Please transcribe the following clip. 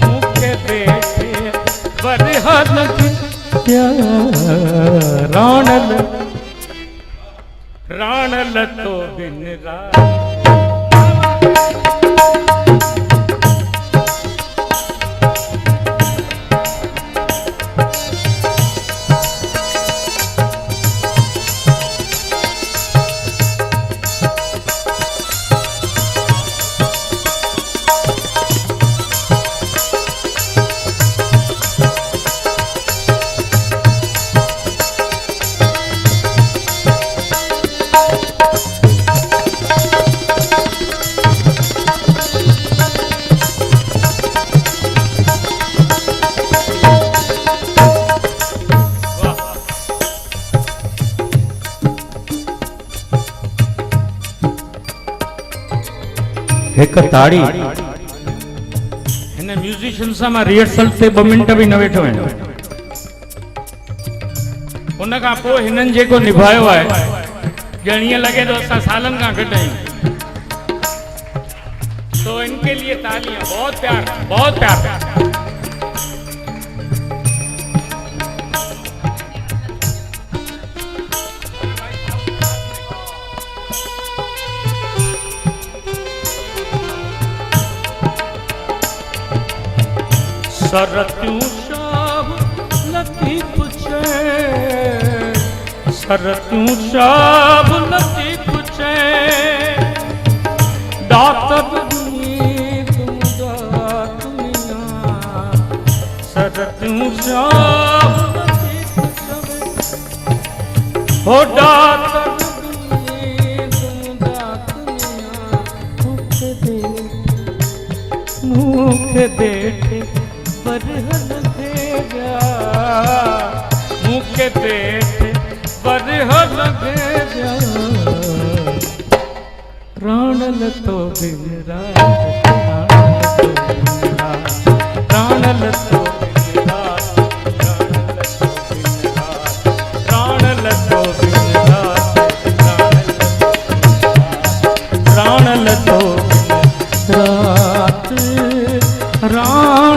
मुखे राणल तो बिन रात एक ताड़ी हिन म्यूजिशियन सां मां रिहर्सल ते 2 मिंट बि न वेठो आहियां। उन खां पोइ हिननि जेको निभायो आहे ॼण ईअं लॻे थो असां सालनि खां गॾु आहियूं। तो इनके लिए तालियां, बहुत प्यार, बहुत प्यार। सरत्यूं शाब लतीफ छे, सरत्यूं शाब लतीफ छे, दातर तुम दुनिया, सरत्यूं शाब लतीफ छे, हो दातर मुखे देखे बरहल भेजा, मुखे देखे बरहल भेजा, राणल तो बिन रात, राणल तो बिन रात, राणल तो बिन रात, राणल तो बिन रात, राणल